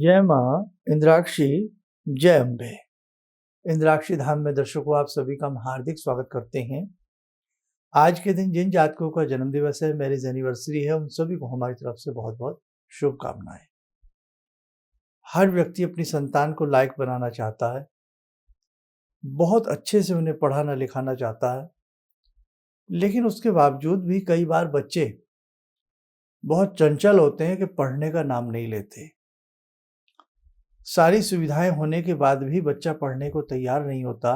जय माँ इंद्राक्षी, जय अम्बे। इंद्राक्षी धाम में दर्शकों आप सभी का हम हार्दिक स्वागत करते हैं। आज के दिन जिन जातकों का जन्म दिवस है, मैरिज एनिवर्सरी है, उन सभी को हमारी तरफ से बहुत बहुत शुभकामनाएं। हर व्यक्ति अपनी संतान को लायक बनाना चाहता है, बहुत अच्छे से उन्हें पढ़ाना लिखाना चाहता है, लेकिन उसके बावजूद भी कई बार बच्चे बहुत चंचल होते हैं कि पढ़ने का नाम नहीं लेते। सारी सुविधाएं होने के बाद भी बच्चा पढ़ने को तैयार नहीं होता।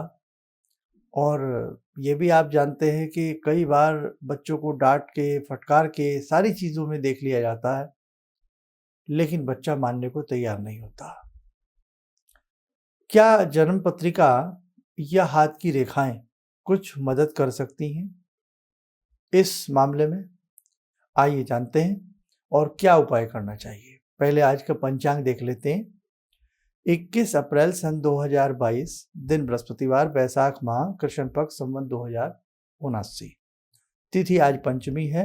और ये भी आप जानते हैं कि कई बार बच्चों को डांट के, फटकार के सारी चीज़ों में देख लिया जाता है, लेकिन बच्चा मानने को तैयार नहीं होता। क्या जन्म पत्रिका या हाथ की रेखाएं कुछ मदद कर सकती हैं इस मामले में? आइए जानते हैं और क्या उपाय करना चाहिए। पहले आज का पंचांग देख लेते हैं। 21 अप्रैल सन 2022, दिन बृहस्पतिवार, बैसाख माह, कृष्ण पक्ष, संवत 2079। तिथि आज पंचमी है,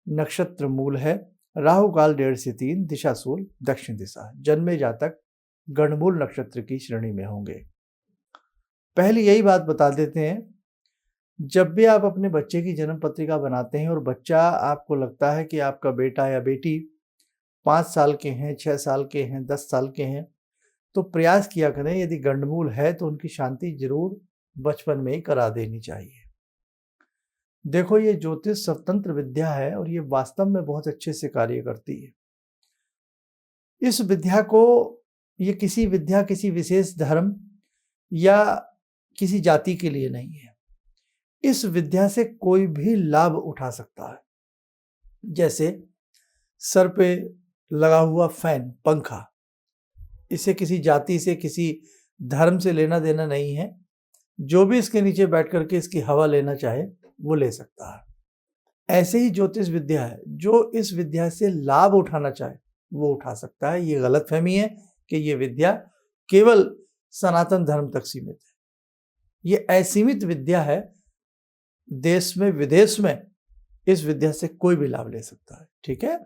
नक्षत्र मूल है, राहु काल 1:30 से 3, दिशा सूल दक्षिण दिशा। जन्मे जातक गणमूल नक्षत्र की श्रेणी में होंगे। पहले यही बात बता देते हैं, जब भी आप अपने बच्चे की जन्म पत्रिका बनाते हैं और बच्चा आपको लगता है कि आपका बेटा या बेटी 5 साल के हैं, 6 साल के हैं, 10 साल के हैं, तो प्रयास किया करें, यदि गंडमूल है तो उनकी शांति जरूर बचपन में ही करा देनी चाहिए। देखो, ये ज्योतिष स्वतंत्र विद्या है और ये वास्तव में बहुत अच्छे से कार्य करती है। इस विद्या को, ये किसी विद्या किसी विशेष धर्म या किसी जाति के लिए नहीं है। इस विद्या से कोई भी लाभ उठा सकता है। जैसे सर पे लगा हुआ फैन, पंखा, इसे किसी जाति से, किसी धर्म से लेना देना नहीं है। जो भी इसके नीचे बैठ करके इसकी हवा लेना चाहे वो ले सकता है। ऐसे ही ज्योतिष विद्या है, जो इस विद्या से लाभ उठाना चाहे वो उठा सकता है। ये गलतफहमी है कि ये विद्या केवल सनातन धर्म तक सीमित है। ये असीमित विद्या है। देश में विदेश में इस विद्या से कोई भी लाभ ले सकता है। ठीक है,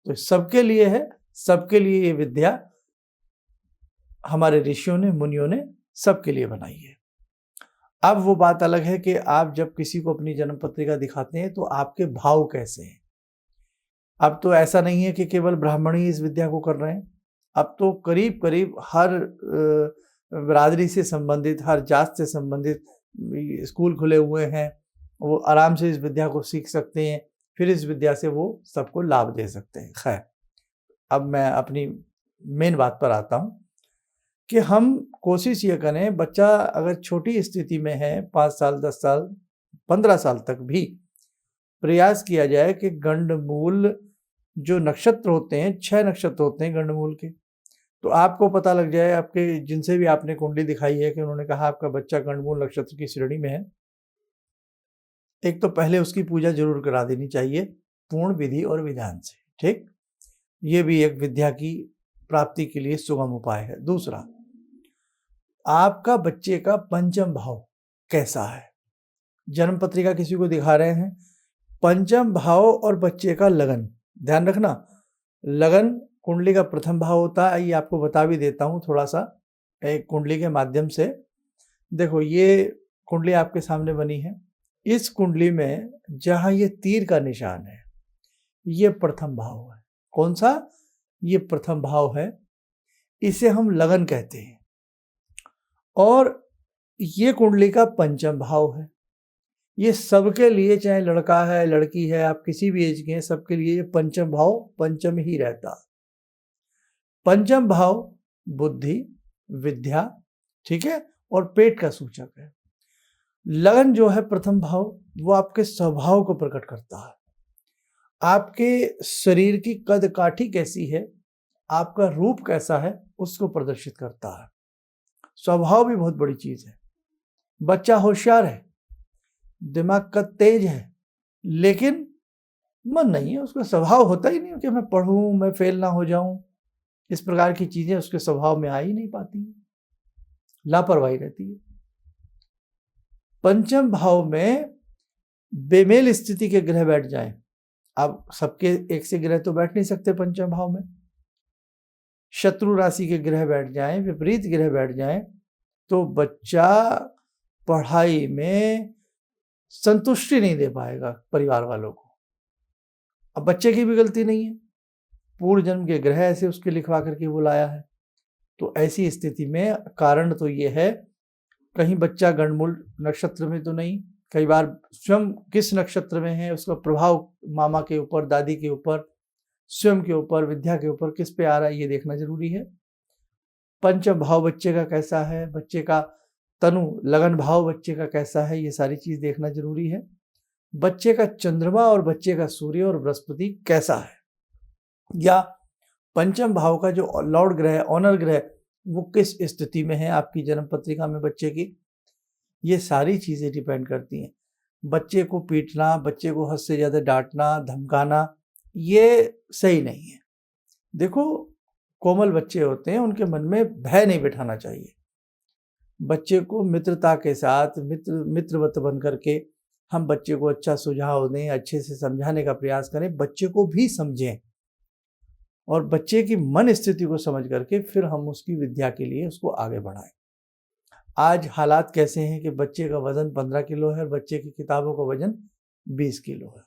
तो सबके लिए है, सबके लिए ये विद्या हमारे ऋषियों ने, मुनियों ने सबके लिए बनाई है। अब वो बात अलग है कि आप जब किसी को अपनी जन्म पत्रिका दिखाते हैं तो आपके भाव कैसे हैं। अब तो ऐसा नहीं है कि केवल ब्राह्मण ही इस विद्या को कर रहे हैं। अब तो करीब करीब हर बिरादरी से संबंधित, हर जात से संबंधित स्कूल खुले हुए हैं। वो आराम से इस विद्या को सीख सकते हैं, फिर इस विद्या से वो सबको लाभ दे सकते हैं। खैर, अब मैं अपनी मेन बात पर आता हूँ कि हम कोशिश ये करें, बच्चा अगर छोटी स्थिति में है, 5 साल, 10 साल, 15 साल तक भी प्रयास किया जाए कि गंडमूल जो नक्षत्र होते हैं, 6 नक्षत्र होते हैं गंडमूल के, तो आपको पता लग जाए, आपके जिनसे भी आपने कुंडली दिखाई है कि उन्होंने कहा आपका बच्चा गंडमूल नक्षत्र की श्रेणी में है, एक तो पहले उसकी पूजा जरूर करा देनी चाहिए पूर्ण विधि और विधान से। ठीक, ये भी एक विद्या की प्राप्ति के लिए सुगम उपाय है। दूसरा, आपका बच्चे का पंचम भाव कैसा है। जन्म पत्रिका किसी को दिखा रहे हैं, पंचम भाव और बच्चे का लगन, ध्यान रखना, लगन कुंडली का प्रथम भाव होता है। ये आपको बता भी देता हूँ थोड़ा सा एक कुंडली के माध्यम से। देखो, ये कुंडली आपके सामने बनी है। इस कुंडली में जहां ये तीर का निशान है, ये प्रथम भाव है। कौन सा? ये प्रथम भाव है। इसे हम लगन कहते हैं। और ये कुंडली का पंचम भाव है। ये सबके लिए, चाहे लड़का है, लड़की है, आप किसी भी एज के हैं, सबके लिए ये पंचम भाव पंचम ही रहता। पंचम भाव बुद्धि, विद्या, ठीक है, और पेट का सूचक है। लगन जो है प्रथम भाव, वो आपके स्वभाव को प्रकट करता है। आपके शरीर की कद काठी कैसी है, आपका रूप कैसा है, उसको प्रदर्शित करता है। स्वभाव भी बहुत बड़ी चीज है। बच्चा होशियार है, दिमाग का तेज है, लेकिन मन नहीं है, उसका स्वभाव होता ही नहीं कि मैं पढ़ूं, मैं फेल ना हो जाऊं। इस प्रकार की चीजें उसके स्वभाव में आ ही नहीं पाती, लापरवाही रहती है। पंचम भाव में बेमेल स्थिति के ग्रह बैठ जाएं, अब सबके एक से ग्रह तो बैठ नहीं सकते पंचम भाव में, शत्रु राशि के ग्रह बैठ जाएं, विपरीत ग्रह बैठ जाएं, तो बच्चा पढ़ाई में संतुष्टि नहीं दे पाएगा परिवार वालों को। अब बच्चे की भी गलती नहीं है, पूर्व जन्म के ग्रह ऐसे उसके लिखवा करके बुलाया है। तो ऐसी स्थिति में कारण तो ये है, कहीं बच्चा गणमूल नक्षत्र में तो नहीं, कई बार स्वयं किस नक्षत्र में है उसका प्रभाव मामा के ऊपर, दादी के ऊपर, स्वयं के ऊपर, विद्या के ऊपर किस पे आ रहा है ये देखना जरूरी है। पंचम भाव बच्चे का कैसा है, बच्चे का तनु लगन भाव बच्चे का कैसा है, ये सारी चीज देखना जरूरी है। बच्चे का चंद्रमा और बच्चे का सूर्य और बृहस्पति कैसा है, या पंचम भाव का जो लॉर्ड ग्रह, ऑनर ग्रह, वो किस स्थिति में है आपकी जन्म पत्रिका में बच्चे की, ये सारी चीजें डिपेंड करती हैं। बच्चे को पीटना, बच्चे को हद से ज्यादा डांटना, धमकाना, ये सही नहीं है। देखो, कोमल बच्चे होते हैं, उनके मन में भय नहीं बिठाना चाहिए। बच्चे को मित्रता के साथ मित्रवत बन करके हम बच्चे को अच्छा सुझाव दें, अच्छे से समझाने का प्रयास करें, बच्चे को भी समझें और बच्चे की मन स्थिति को समझ करके फिर हम उसकी विद्या के लिए उसको आगे बढ़ाएं। आज हालात कैसे हैं कि बच्चे का वजन 15 किलो है और बच्चे की किताबों का वजन 20 किलो है।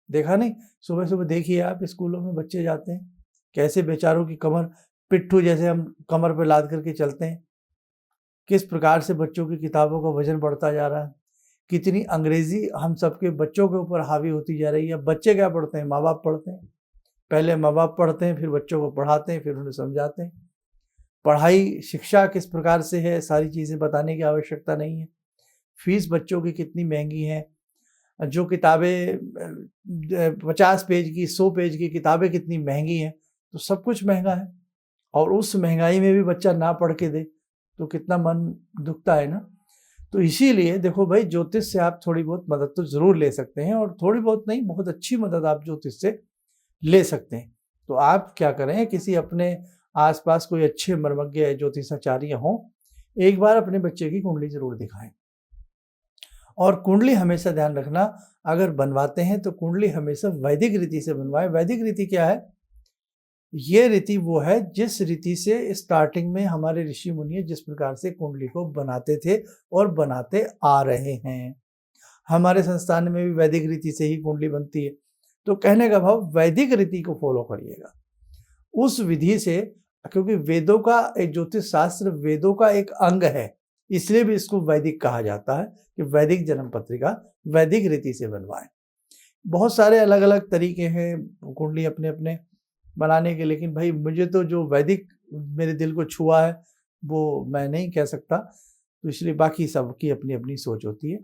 देखा नहीं, सुबह सुबह देखिए आप स्कूलों में बच्चे जाते हैं, कैसे बेचारों की कमर, पिट्ठू जैसे हम कमर पर लाद करके चलते हैं, किस प्रकार से बच्चों की किताबों का वजन बढ़ता जा रहा है, कितनी अंग्रेजी हम सबके बच्चों के ऊपर हावी होती जा रही है। बच्चे क्या पढ़ते हैं, माँ बाप पढ़ते हैं, पहले माँ बाप पढ़ते हैं, फिर बच्चों को पढ़ाते हैं, फिर उन्हें समझाते हैं। पढ़ाई शिक्षा किस प्रकार से है, सारी चीज़ें बताने की आवश्यकता नहीं है। फीस बच्चों की कितनी महंगी है, जो किताबें 50 पेज की, 100 पेज की किताबें कितनी महंगी हैं, तो सब कुछ महंगा है। और उस महंगाई में भी बच्चा ना पढ़ के दे तो कितना मन दुखता है ना। तो इसीलिए देखो भाई, ज्योतिष से आप थोड़ी बहुत मदद तो जरूर ले सकते हैं, और थोड़ी बहुत नहीं, बहुत अच्छी मदद आप ज्योतिष से ले सकते हैं। तो आप क्या करें, किसी अपने आसपास कोई अच्छे मर्मज्ञ ज्योतिषाचार्य हों, एक बार अपने बच्चे की कुंडली जरूर दिखाएं। और कुंडली हमेशा ध्यान रखना, अगर बनवाते हैं तो कुंडली हमेशा वैदिक रीति से बनवाएं। वैदिक रीति क्या है, ये रीति वो है जिस रीति से स्टार्टिंग में हमारे ऋषि मुनि जिस प्रकार से कुंडली को बनाते थे और बनाते आ रहे हैं। हमारे संस्थान में भी वैदिक रीति से ही कुंडली बनती है। तो कहने का भाव, वैदिक रीति को फॉलो करिएगा उस विधि से, क्योंकि वेदों का एक ज्योतिष शास्त्र वेदों का एक अंग है, इसलिए भी इसको वैदिक कहा जाता है कि वैदिक जन्म पत्रिका वैदिक रीति से बनवाएं। बहुत सारे अलग अलग तरीके हैं कुंडली अपने अपने बनाने के, लेकिन भाई मुझे तो जो वैदिक मेरे दिल को छुआ है वो मैं नहीं कह सकता, तो इसलिए बाकी सबकी अपनी अपनी सोच होती है।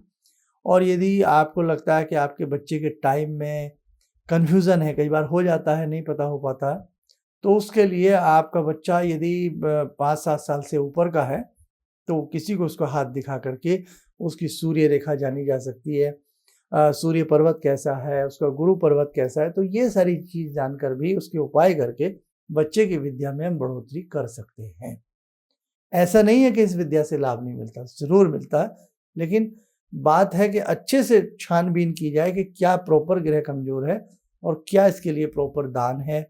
और यदि आपको लगता है कि आपके बच्चे के टाइम में कन्फ्यूज़न है, कई बार हो जाता है, नहीं पता हो पाता है, तो उसके लिए आपका बच्चा यदि 5-7 साल से ऊपर का है तो किसी को उसका हाथ दिखा करके उसकी सूर्य रेखा जानी जा सकती है, सूर्य पर्वत कैसा है, उसका गुरु पर्वत कैसा है, तो ये सारी चीज़ जानकर भी उसके उपाय करके बच्चे की विद्या में हम बढ़ोतरी कर सकते हैं। ऐसा नहीं है कि इस विद्या से लाभ नहीं मिलता, जरूर मिलता है, लेकिन बात है कि अच्छे से छानबीन की जाए कि क्या प्रॉपर ग्रह कमजोर है और क्या इसके लिए प्रॉपर दान है,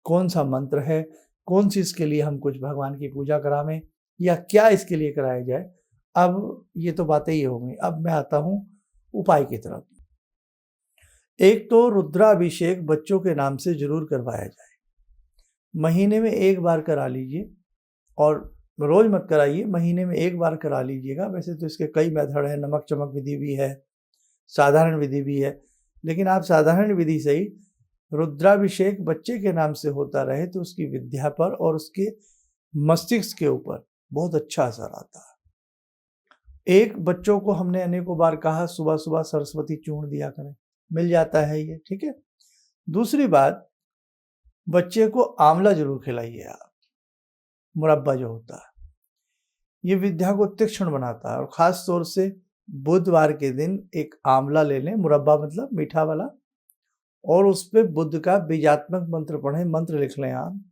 कौन सा मंत्र है, कौन सी इसके लिए हम कुछ भगवान की पूजा करावें या क्या इसके लिए कराया जाए। अब ये तो बातें ही हो गई, अब मैं आता हूँ उपाय की तरफ। एक तो रुद्राभिषेक बच्चों के नाम से जरूर करवाया जाए, महीने में एक बार करा लीजिए, और रोज मत कराइए, महीने में एक बार करा लीजिएगा। वैसे तो इसके कई मेथड है, नमक चमक विधि भी है, साधारण विधि भी है, लेकिन आप साधारण विधि से ही रुद्राभिषेक बच्चे के नाम से होता रहे तो उसकी विद्या पर और उसके मस्तिष्क के ऊपर बहुत अच्छा असर आता है। एक, बच्चों को हमने अनेकों बार कहा सुबह सुबह सरस्वती चूर्ण दिया करें, मिल जाता है ये, ठीक है। दूसरी बात, बच्चे को आंवला जरूर खिलाइए आप, मुरब्बा जो होता है, ये विद्या को तीक्ष्ण बनाता है। और खास तौर से बुधवार के दिन एक आंवला ले लें, मुरब्बा मतलब मीठा वाला, और उस पर बुध का बीजात्मक मंत्र पढ़ें, मंत्र लिख लें आप।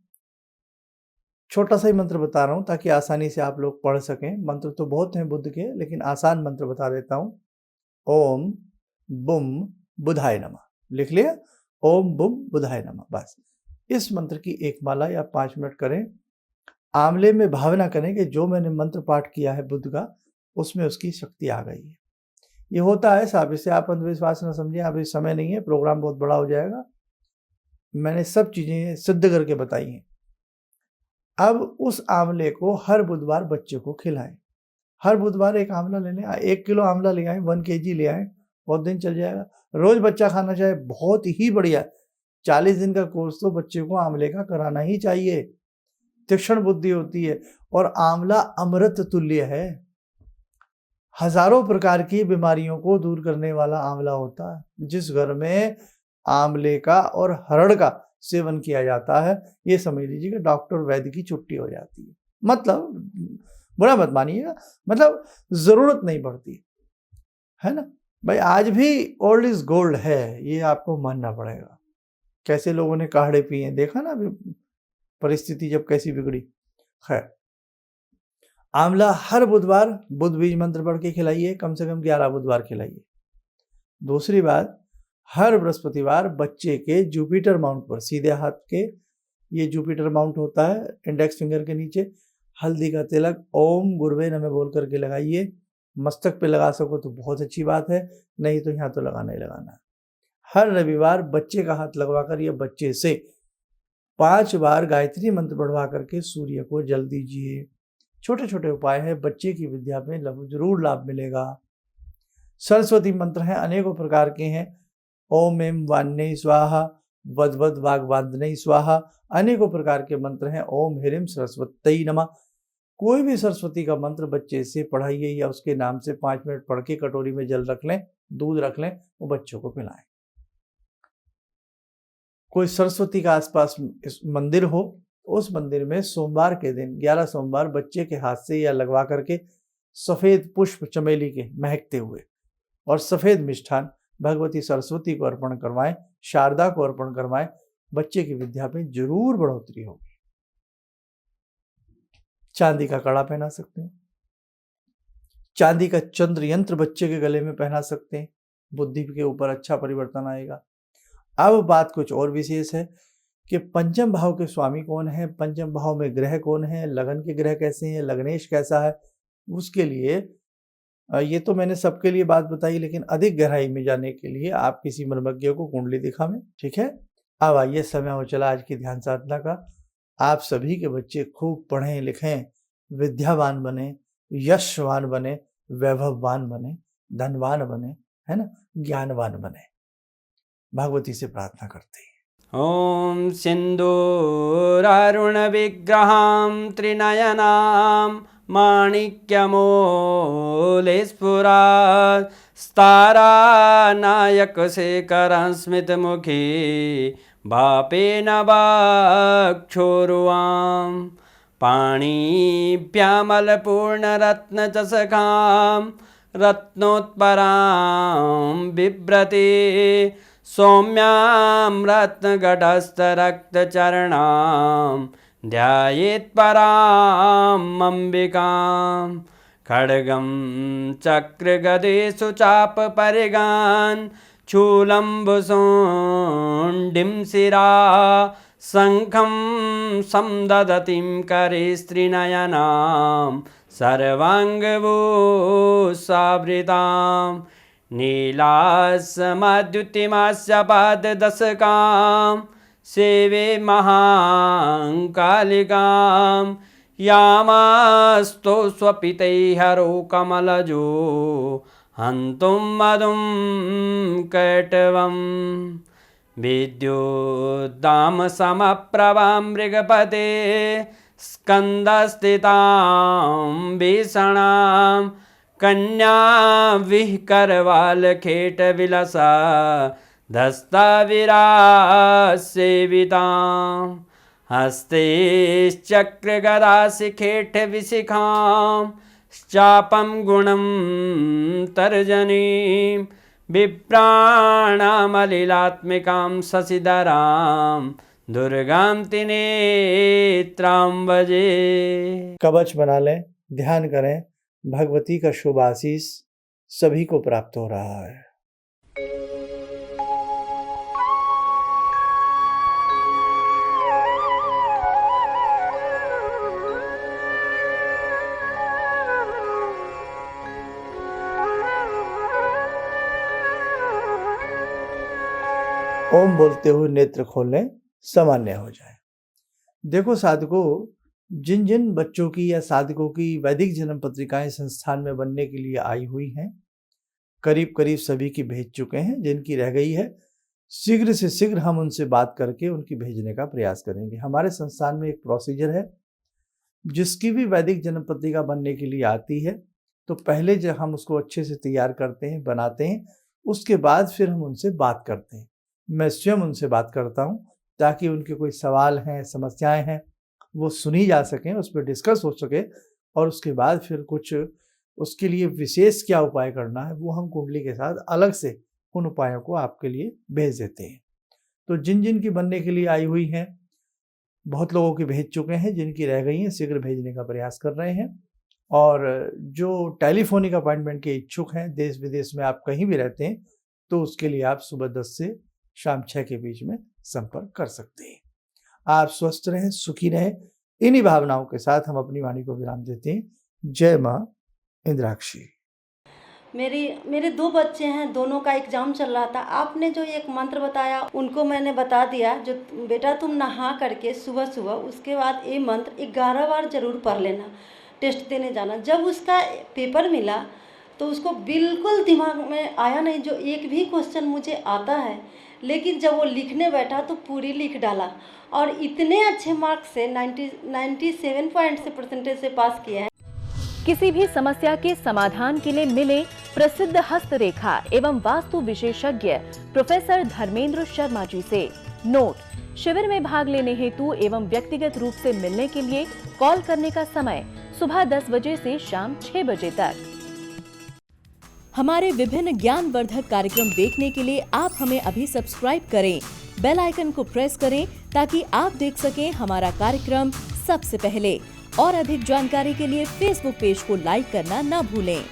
छोटा सा ही मंत्र बता रहा हूँ ताकि आसानी से आप लोग पढ़ सकें, मंत्र तो बहुत हैं बुध के, लेकिन आसान मंत्र बता देता हूँ। ओम बुम बुधाय नमः, लिख लिया, ओम बुम बुधाय नमः। बस इस मंत्र की एक माला या 5 मिनट करें, आंवले में भावना करें कि जो मैंने मंत्र पाठ किया है बुध का, उसमें उसकी शक्ति आ गई है। ये होता है साहब, इसे आप अंधविश्वास न समझें। अभी समय नहीं है, प्रोग्राम बहुत बड़ा हो जाएगा। मैंने सब चीज़ें सिद्ध करके बताई हैं। अब उस आंवले को हर बुधवार बच्चे को खिलाएं। हर बुधवार एक आंवला ले लें, 1 किलो आंवला ले आएँ, 1 kg ले आएँ, बहुत दिन चल जाएगा। रोज बच्चा खाना चाहे, बहुत ही बढ़िया। 40 दिन का कोर्स तो बच्चे को आंवले का कराना ही चाहिए। तीक्ष्ण बुद्धि होती है और आंवला अमृत तुल्य है। हजारों प्रकार की बीमारियों को दूर करने वाला आंवला होता है। जिस घर में आंवले का और हरड़ का सेवन किया जाता है, ये समझ लीजिए कि डॉक्टर वैद्य की छुट्टी हो जाती है। मतलब बुरा मत मानिएगा, मतलब जरूरत नहीं पड़ती है ना भाई। आज भी ओल्ड इज गोल्ड है, ये आपको मानना पड़ेगा। कैसे लोगों ने काढ़े पिए, देखा ना अभी परिस्थिति जब कैसी बिगड़ी। खैर, आंवला हर बुधवार बुध बीज मंत्र पढ़ के खिलाइए, कम से कम 11 बुधवार खिलाइए। दूसरी बात, हर बृहस्पतिवार बच्चे के जुपिटर माउंट पर, सीधे हाथ के ये जुपिटर माउंट होता है, इंडेक्स फिंगर के नीचे हल्दी का तिलक ओम गुरुवे नमः बोल करके लगाइए। मस्तक पे लगा सको तो बहुत अच्छी बात है, नहीं तो यहाँ तो लगाना ही लगाना है। हर रविवार बच्चे का हाथ लगवा कर या बच्चे से 5 बार गायत्री मंत्र पढ़वा करके सूर्य को जल दीजिए। छोटे छोटे उपाय है, बच्चे की विद्या में जरूर लाभ मिलेगा। सरस्वती मंत्र हैं, अनेकों प्रकार के हैं। ओम एम वान्य स्वाहा, वद वाग्वादनई स्वाहा, अनेकों प्रकार के मंत्र हैं। ओम ह्रीं सरस्वती नमः। कोई भी सरस्वती का मंत्र बच्चे से पढ़ाइए या उसके नाम से 5 मिनट पढ़ के कटोरी में जल रख लें, दूध रख लें, वो बच्चों को पिलाएं। कोई सरस्वती का आसपास मंदिर हो, उस मंदिर में सोमवार के दिन 11 सोमवार बच्चे के हाथ से या लगवा करके सफेद पुष्प चमेली के महकते हुए और सफेद मिष्ठान भगवती सरस्वती को अर्पण करवाएं, शारदा को अर्पण करवाएं। बच्चे की विद्या में जरूर बढ़ोतरी होगी। चांदी का कड़ा पहना सकते हैं, चांदी का चंद्र यंत्र बच्चे के गले में पहना सकते हैं, बुद्धि के ऊपर अच्छा परिवर्तन आएगा। अब बात कुछ और विशेष है कि पंचम भाव के स्वामी कौन है, पंचम भाव में ग्रह कौन है, लगन के ग्रह कैसे हैं, लग्नेश कैसा है। उसके लिए ये तो मैंने सबके लिए बात बताई, लेकिन अधिक गहराई में जाने के लिए आप किसी मर्मज्ञ को कुंडली दिखावें, ठीक है। अब आइए, समय हो चला आज की ध्यान साधना का। आप सभी के बच्चे खूब पढ़ें लिखें, विद्यावान बने, यशवान बने, वैभववान बने, धनवान बने, है ना, ज्ञानवान बने। भगवती से प्रार्थना करते हैं। ओम सिंदूरारुण विग्रहां त्रिनयनां माणिक्यमूले स्फुरात् स्तारानायकशेखरं स्मितमुखी भापेन वाक्षोरुवां पाणिभ्यामलपूर्णरत्नचषकां रत्नोत्परां बिभ्रति सौम्यां रत्नघटस्थरक्तचरणां ध्यायेत् पराम् अम्बिकां खड्गं चक्रगदेषु चापपरिगान् शूलम्बुशुण्डिं शिरा शङ्खं संदधतीं करे स्त्रीनयनां सर्वाङ्गभूषावृतां नीलासमद्युतिमास्य पाददशकां सेवे महाकालिकां यामास्तो स्वपितैहरो कमलजो हन्तुं मधुं कैटवं विद्युद्दामसमप्रभां मृगपते स्कन्दस्थितां भीषणां कन्या विहकरवालखेटविलसा धस्ताविरासेवितां हस्तेश्चक्रगदाशिखेटविशिखां चापं गुणं तर्जनीं विप्राणामलिलात्मिकां शशिधरां दुर्गां त्रिनेत्रां भजे। कवच बना लें, ध्यान करें, भगवती का शुभ आशीष सभी को प्राप्त हो रहा है। ओम बोलते हुए नेत्र खोलें, सामान्य हो जाए। देखो साधकों, जिन जिन बच्चों की या साधकों की वैदिक जन्म पत्रिकाएं संस्थान में बनने के लिए आई हुई हैं, करीब करीब सभी की भेज चुके हैं। जिनकी रह गई है, शीघ्र से शीघ्र हम उनसे बात करके उनकी भेजने का प्रयास करेंगे। हमारे संस्थान में एक प्रोसीजर है, जिसकी भी वैदिक जन्म पत्रिका बनने के लिए आती है तो पहले जब हम उसको अच्छे से तैयार करते हैं, बनाते हैं, उसके बाद फिर हम उनसे बात करते हैं। मैं स्वयं उनसे बात करता हूं ताकि उनके कोई सवाल हैं, समस्याएं हैं, वो सुनी जा सकें, उस पर डिस्कस हो सके, और उसके बाद फिर कुछ उसके लिए विशेष क्या उपाय करना है वो हम कुंडली के साथ अलग से उन उपायों को आपके लिए भेज देते हैं। तो जिन जिन की बनने के लिए आई हुई हैं, बहुत लोगों की भेज चुके हैं, जिनकी रह गई हैं शीघ्र भेजने का प्रयास कर रहे हैं। और जो टेलीफोनिक अपॉइंटमेंट के इच्छुक हैं, देश विदेश में आप कहीं भी रहते हैं, तो उसके लिए आप सुबह 10 से शाम 6 के बीच में संपर्क कर सकते हैं। आप स्वस्थ रहें, सुखी रहें, इन्हीं भावनाओं के साथ हम अपनी वाणी को विराम देते हैं। जय मां इंद्राक्षी। मेरे 2 बच्चे हैं, दोनों का एग्ज़ाम चल रहा था। आपने जो एक मंत्र बताया उनको मैंने बता दिया, जो बेटा तुम नहा करके सुबह सुबह उसके बाद ये मंत्र 11 बार ज़रूर पढ़ लेना, टेस्ट देने जाना। जब उसका पेपर मिला तो उसको बिल्कुल दिमाग में आया नहीं, जो एक भी क्वेश्चन मुझे आता है, लेकिन जब वो लिखने बैठा तो पूरी लिख डाला और इतने अच्छे मार्क्स से 97 पॉइंट से परसेंटेज से पास किया है। किसी भी समस्या के समाधान के लिए मिले प्रसिद्ध हस्तरेखा एवं वास्तु विशेषज्ञ प्रोफेसर धर्मेंद्र शर्मा जी से। नोट: शिविर में भाग लेने हेतु एवं व्यक्तिगत रूप से मिलने के लिए कॉल करने का समय सुबह 10 बजे से शाम 6 बजे तक। हमारे विभिन्न ज्ञानवर्धक कार्यक्रम देखने के लिए आप हमें अभी सब्सक्राइब करें, बेल आइकन को प्रेस करें ताकि आप देख सकें हमारा कार्यक्रम सबसे पहले। और अधिक जानकारी के लिए फेसबुक पेज को लाइक करना न भूलें।